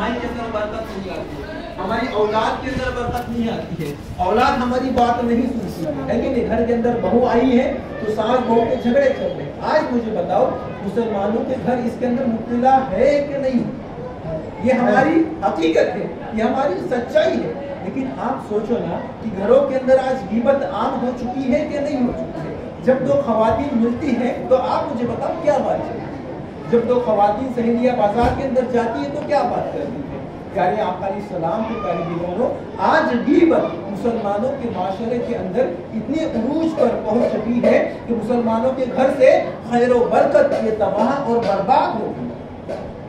کمائی کے اندر برکت نہیں آتی ہے، ہماری اولاد کے اندر برکت نہیں آتی ہے، اولاد ہماری بات نہیں سنتی ہے کہ نہیں، گھر کے اندر بہو آئی ہے تو ساس بہو کے جھگڑے چل رہے ہیں۔ آج مجھے بتاؤ مسلمانوں کے گھر اس کے اندر مبتلا ہے کہ نہیں؟ یہ ہماری حقیقت ہے، یہ ہماری سچائی ہے، لیکن آپ سوچو نا کہ گھروں کے اندر آج غیبت عام ہو چکی ہے کہ نہیں ہو چکی ہے؟ جب دو خواتین ملتی ہیں تو آپ مجھے بتاؤ کیا بات ہے؟ جب دو خواتین سہیلیاں بازار کے اندر جاتی ہیں تو کیا بات کرتی ہیں؟ پیارے آقا علیہ السلام کے پیارے دیوانوں، آج غیبت مسلمانوں کے معاشرے کے اندر اتنی عروج پر پہنچ چکی ہے کہ مسلمانوں کے گھر سے خیر و برکت یہ تباہ اور برباد ہو گئی۔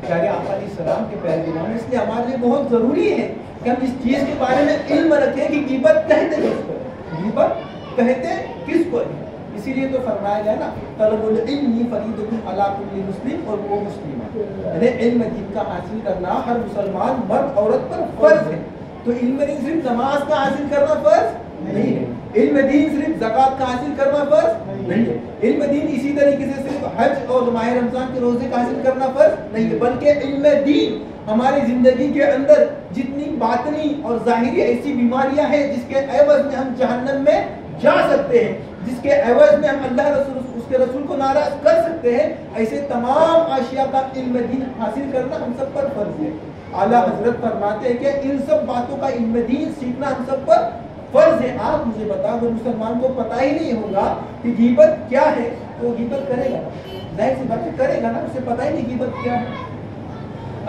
پیارے آقا علیہ السلام کے پیارے دیوانوں، اس لیے ہمارے لیے بہت ضروری ہے کہ ہم اس چیز کے بارے میں علم رکھیں کہ غیبت کہتے کس کو ہے، غیبت کہتے کس کو ہے۔ اسی لیے تو فرمایا گیا نا طلب العلم فریضۃ علی کل مسلم اور وہ مسلمہ، یعنی علم دین کا حاصل کرنا ہر مسلمان مرد عورت پر فرض ہے۔ تو علم دین صرف نماز کا حاصل کرنا فرض نہیں ہے، علم دین صرف زکوٰۃ کا حاصل کرنا فرض نہیں ہے، علم دین اسی طریقے سے صرف حج اور ماہ رمضان کے روزے کا حاصل کرنا فرض نہیں ہے، بلکہ علم دین ہماری زندگی کے اندر جتنی باطنی اور ظاہری ایسی بیماریاں ہیں جس کے عوض میں ہم جہنم میں جا سکتے ہیں، جس کے عوض میں ہم اللہ رسول اس کے رسول کو ناراض کر سکتے ہیں، ایسے تمام اشیاء کا علم دین حاصل کرنا ہم سب پر فرض ہے۔ اعلیٰ حضرت فرماتے ہیں کہ ان سب باتوں کا علم دین سیکھنا ہم سب پر فرض ہے۔ آپ مجھے بتاؤ اگر مسلمان کو پتہ ہی نہیں ہوگا کہ غیبت کیا ہے تو غیبت کرے گا، ظاہر سی بات کرے گا نا، اسے پتہ ہی نہیں غیبت کیا ہے۔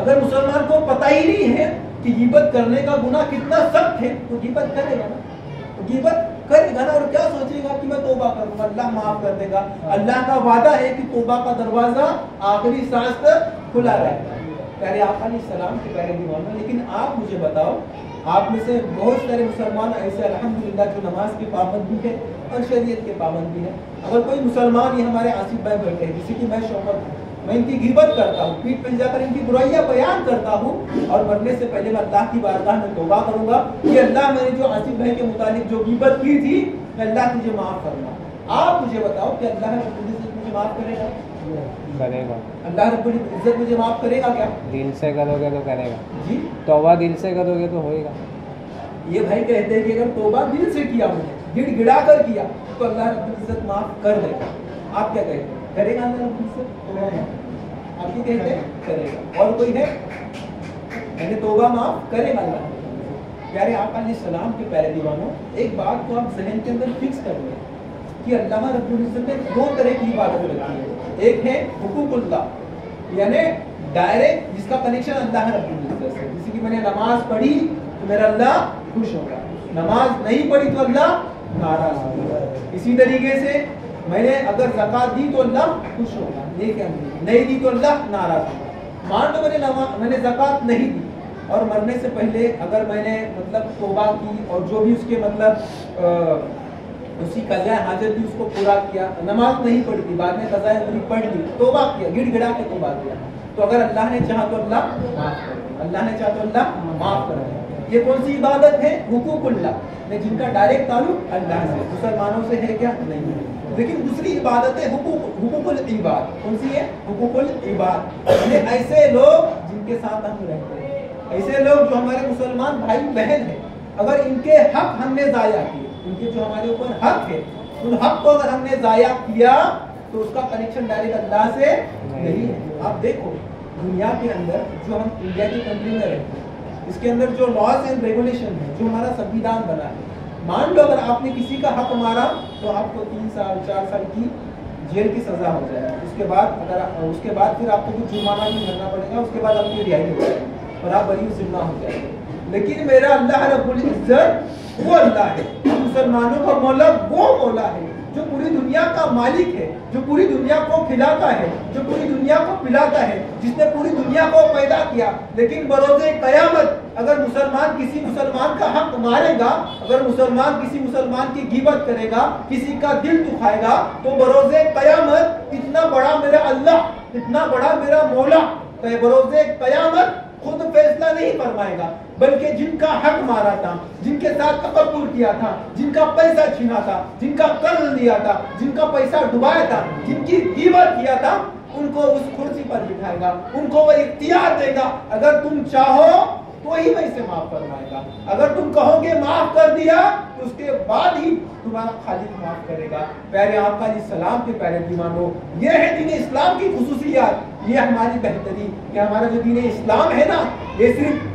اگر مسلمان کو پتہ ہی نہیں ہے کہ غیبت کرنے کا گناہ کتنا سخت ہے تو غیبت کرے گا نا، تو غیبت کرے گا نا، اور کیا سوچے گا کہ میں توبہ کروں گا، اللہ معاف کر دے گا۔ اللہ کا وعدہ ہے کہ توبہ کا دروازہ آخری سانس تک کھلا رہے گا۔ پیارے آقا علیہ السلام کے پیارے دیوانوں، لیکن آپ مجھے بتاؤ آپ میں سے بہت سارے مسلمان ایسے الحمدللہ جو نماز کے پابند بھی ہے اور شریعت کے پابند بھی ہے۔ اگر کوئی مسلمان یہ ہمارے آصف بھائی بیٹھے ہیں جیسے کہ میں شوکت ہوں، میں ان کی غیبت کرتا ہوں، پیٹھ پہ جا کر ان کی برائیاں بیان کرتا ہوں، اور مرنے سے پہلے میں اللہ کی بارگاہ میں توبہ کروں گا کہ اللہ میں نے جو آصف بھائی کے متعلق جو غیبت کی تھی اللہ تجھے معاف کرنا۔ آپ مجھے بتاؤ کہ اللہ رب العزت مجھے معاف کرے گا؟ کرے گا۔ اللہ رب العزت مجھے معاف کرے گا کیا؟ دل سے کرو گے تو کرے گا جی، توبہ دل سے کرو گے تو ہوئے گا۔ یہ بھائی کہتے ہیں کہ اگر توبہ دل سے کیا مجھے گڑ گڑا کر کیا تو اللہ رب العزت معاف کر دے گا۔ آپ کیا کہتے ہیں، کرے گا اللہ رب العزت؟ آپ یہ کہتے ہیں کرے گا، اور کوئی ہے یعنی توبہ معاف کرے گا اللہ؟ پیارے آقا علیہ السلام کے پیارے دیوانوں، ایک بات کو آپ ذہن کے اندر فکس کر لیں کہ اللہ رب العزت نے دو طرح کی عبادت رکھی ہے۔ ایک ہے حقوق اللہ، یعنی ڈائریکٹ جس کا کنیکشن اللہ رب العزت سے، جیسے کہ میں نے نماز پڑھی تو میرا اللہ خوش ہوگا، نماز نہیں پڑھی تو اللہ ناراض ہوگا۔ اسی طریقے سے میں نے اگر زکوٰۃ دی تو اللہ خوش ہوگا، نہیں دی تو اللہ ناراض ہوگا۔ مان لو میں نے زکوٰۃ نہیں دی اور مرنے سے پہلے اگر میں نے مطلب توبہ کی اور جو بھی اس کے مطلب اسی قضاء حاجت بھی اس کو پورا کیا، نماز نہیں پڑھی تھی، بعد میں قضاء عمری پڑھ لی، توبہ کیا، گڑ گڑا کے توبہ کیا، تو اگر اللہ نے چاہا تو اللہ معاف کر دے، اللہ نے چاہا تو اللہ معاف کر دے۔ یہ کون سی عبادت ہے؟ حقوق اللہ، جن کا ڈائریکٹ تعلق اللہ سے، مسلمانوں سے ہے کیا؟ نہیں ہے۔ لیکن دوسری عبادت ہے حقوق العباد۔ کون سی ہے؟ حقوق العباد، یعنی ایسے لوگ جن کے ساتھ ہم رہتے ہیں، ایسے لوگ جو ہمارے مسلمان بھائی بہن ہیں، اگر ان کے حق ہم نے ضائع کیے، ان کے جو ہمارے اوپر حق ہے ان حق کو اگر ہم نے ضائع کیا تو اس کا کنیکشن ڈائریکٹ اللہ سے نہیں ہے۔ آپ دیکھو دنیا کے اندر جو ہم انڈیا کی کنٹری میں رہتے ہیں، اس کے اندر جو لاز اینڈ ریگولیشن ہے، جو ہمارا سنویدھان بنا ہے، مان لو اگر آپ نے کسی کا حق مارا تو آپ کو 3 سال 4 سال کی جیل کی سزا ہو جائے گی، اس کے بعد پھر آپ کو کچھ جرمانہ بھی بھرنا پڑے گا، اس کے بعد آپ کی رہائی ہو جائے گی اور آپ بری ذمہ ہو جائے گے۔ لیکن میرا اللہ رب العزت وہ اللہ ہے، مسلمانوں کا مولا وہ مولا ہے جو پوری دنیا کا مالک ہے، جو پوری دنیا کو کھلاتا ہے، جو پوری دنیا کو پلاتا ہے، جس نے پوری دنیا کو پیدا کیا۔ لیکن بروز قیامت اگر مسلمان کسی مسلمان کا حق مارے گا، اگر مسلمان کسی مسلمان کی غیبت کرے گا، کسی کا دل دکھائے گا، تو بروز قیامت اتنا بڑا میرا اللہ، اتنا بڑا میرا مولا بروز قیامت خود فیصلہ نہیں فرمائے گا، بلکہ جن کا حق مارا تھا، جن کے ساتھ تکبر کیا تھا، جن کا پیسہ چھینا تھا، جن کا قرض لیا تھا، جن کا پیسہ ڈبایا تھا، جن کی غیبت کیا تھا، ان کو اس کرسی پر بٹھائے گا, ان کو وہ اختیار دے گا. اگر تم چاہو تو ہی میں اسے معاف فرمائے گا, اگر تم کہو گے معاف کر دیا تو اس کے بعد ہی تمہارا خالق معاف کرے گا. پیارے آقا علیہ السلام کے پیارے دیوانوں, یہ ہے دین اسلام کی خصوصیات, یہ ہماری بہتری کہ ہمارا جو دین اسلام ہے نا, یہ صرف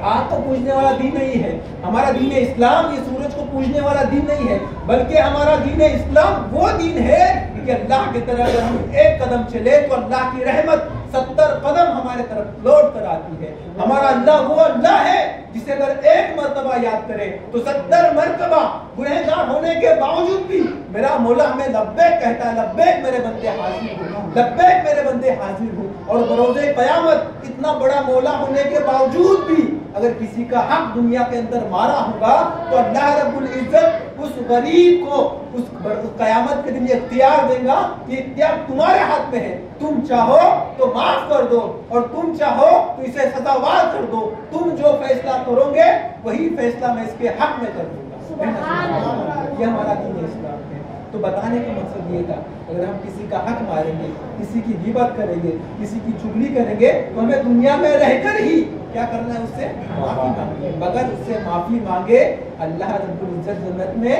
آگ کو پوجنے والا دین نہیں ہے. ہمارا دین اسلام یہ سورج کو پوجنے والا دین نہیں ہے, بلکہ ہمارا دین اسلام وہ دین ہے کہ اللہ کی طرف اگر ہم ایک قدم چلے تو اللہ کی رحمت 70 قدم ہمارے طرف لوٹ کر آتی ہے. ہمارا اللہ وہ اللہ ہے جسے اگر ایک مرتبہ یاد کرے تو 70 مرتبہ گنہگار ہونے کے باوجود بھی میرا مولا ہمیں لبیک کہتا ہے, لبیک میرے بندے حاضر ہوں, لبیک میرے بندے حاضر ہوں. اور بروز قیامت اتنا بڑا مولا ہونے کے باوجود بھی اگر کسی کا حق دنیا کے اندر مارا ہوگا تو اللہ رب العزت اس غریب کو اس قیامت کے دن اختیار دے گا کہ اختیار تمہارے ہاتھ میں ہے, تم چاہو تو معاف کر دو اور تم چاہو تو اسے سزاوار کر دو. تم جو فیصلہ کرو گے وہی فیصلہ میں اس کے حق میں کر دوں گا. یہ ہمارا دین اسلام ہے. تو بتانے کا مقصد یہ تھا, اگر ہم کسی کا حق ماریں گے, کسی کی غیبت کریں گے, کسی کی چغلی کریں گے تو ہمیں دنیا میں رہ کر ہی کیا کرنا ہے, اس سے معافی مانگے. بغیر اس سے معافی مانگے اللہ رب العزت جنت میں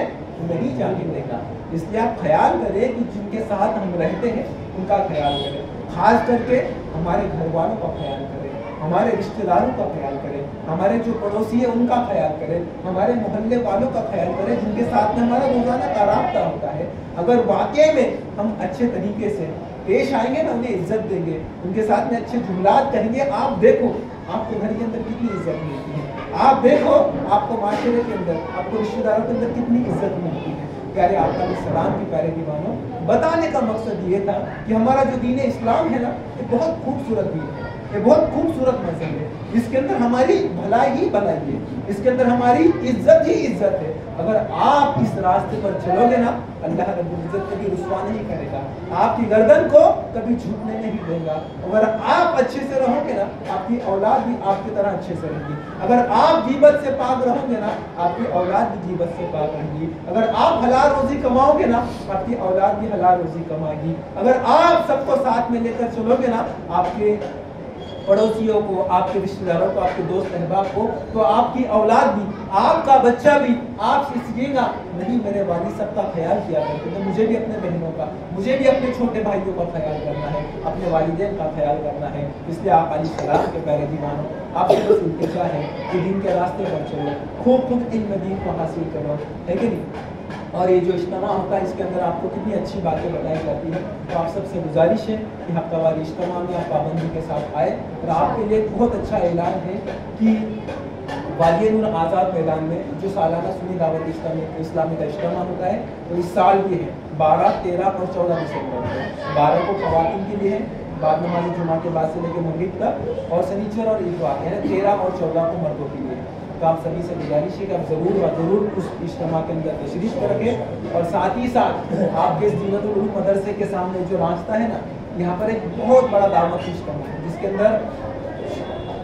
نہیں جانے دے گا. اس لیے آپ خیال کریں کہ جن کے ساتھ ہم رہتے ہیں ان کا خیال کریں, خاص کر کے ہمارے گھر والوں کا خیال کریں, ہمارے رشتہ داروں کا خیال کریں, ہمارے جو پڑوسی ہیں ان کا خیال کریں, ہمارے محلے والوں کا خیال کریں جن کے ساتھ میں ہمارا روزانہ کا رابطہ ہوتا ہے. اگر واقعی میں ہم اچھے طریقے سے پیش آئیں گے نا, انہیں عزت دیں گے, ان کے ساتھ میں اچھے جملات کہیں گے, آپ دیکھو آپ کو گھر کے اندر کتنی عزت ملتی ہے, آپ دیکھو آپ کو معاشرے کے اندر, آپ کو رشتہ داروں کے اندر کتنی عزت ملتی ہے. پیارے آقا علیہ السلام کے پیارے دیوانوں, بتانے کا مقصد یہ تھا کہ ہمارا جو دین اسلام ہے نا, یہ بہت خوبصورت دین ہے, یہ بہت خوبصورت مذہب ہے. اس کے اندر ہماری بھلائی ہی بھلائی ہے, اس کے اندر ہماری عزت ہی عزت ہے. اگر آپ اس راستے پر چلو گے نا, اللہ رب العزت کبھی رسوا نہیں کرے گا, آپ کی گردن کو کبھی جھکنے نہیں دے گا. اگر آپ اچھے سے رہو گے نا, آپ کی اولاد بھی آپ کی طرح اچھے سے رہے گی. اگر آپ غیبت سے پاک رہو گے نا, آپ کی اولاد بھی غیبت سے پاک رہے گی. اگر آپ حلال روزی کماؤ گے نا, آپ کی اولاد بھی حلال روزی کمائے گی. اگر آپ سب کو ساتھ میں لے کر چلو گے نا, آپ کے پڑوسیوں کو, آپ کے رشتہ داروں کو, آپ کے دوست احباب کو, تو آپ کی اولاد بھی, آپ کا بچہ بھی آپ سے سیکھے گا, نہیں میرے والد سب کا خیال کیا کرتے تھے, مجھے بھی اپنے بہنوں کا, مجھے بھی اپنے چھوٹے بھائیوں کا خیال کرنا ہے, اپنے والدین کا خیال کرنا ہے. اس لیے آپ علیہ السلام کے پیارے دیوانوں, آپ سے بس التجا ہے کہ دین کے راستے پر چلو, خوب علم دین کو حاصل کرو, ہے کہ نہیں. اور یہ جو اجتماع ہوتا ہے اس کے اندر آپ کو کتنی اچھی باتیں بتائی جاتی ہیں. تو آپ سب سے گزارش ہے کہ ہفتہ واری اجتماع میں آپ پابندی کے ساتھ آئے. اور آپ کے لیے ایک بہت اچھا اعلان ہے کہ وادی نور آزاد میدان میں جو سالانہ سنی دعوت اسلامی کا اجتماع ہوتا ہے, تو اس سال بھی ہے 12, 13 اور 14 دسمبر کو. 12 کو خواتین کے لیے ہے, بعد نماز جمعہ کے بعد سے لے کے مغرب تک, اور سنیچر اور اتوار ہے 13 اور 14 کو مردوں کے لیے. تو آپ سبھی سے گزارش ہے کہ آپ ضرور و ضرور اس اجتماع کے اندر تشریف رکھیں. اور ساتھ ہی ساتھ آپ کے زینت العلوم مدرسے کے سامنے جو راستہ ہے نا, یہاں پر ایک بہت بڑا دعوت اجتماع ہے جس کے اندر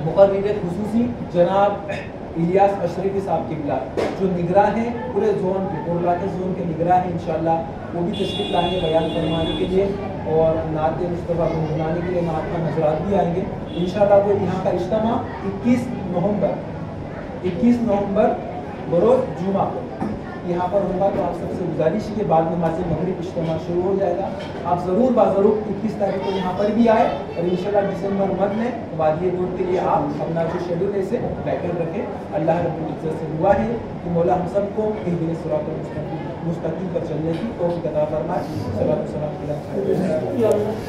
مقرر خصوصی جناب الیاس اشرفی صاحب کے بلاد جو نگراں ہیں پورے زون کے, پورلاتے زون کے نگراں ہیں, انشاءاللہ وہ بھی تشریف لائیں گے بیان فرمانے کے لیے, اور نعت مصطفیٰ کو منانے کے لیے نعت کا حضرات بھی آئیں گے انشاءاللہ. وہ یہاں کا اجتماع 21 نومبر بروز جمعہ کو یہاں پر ہوگا. تو آپ سب سے گزارش ہے کہ بعد نماز مغرب اجتماع شروع ہو جائے گا, آپ ضرور ضرور 21 تاریخ کو یہاں پر بھی آئے, اور انشاءاللہ دسمبر مد میں وادی نور کے لیے آپ اپنا جو شیڈول ہے اسے بیٹر رکھیں. اللہ رب العزت سے دعا ہے کہ مولا ہم سب کو اہدنا الصراط المستقیم پر چلنے کی توفیق عطا فرمائے. صلی اللہ علیہ وسلم.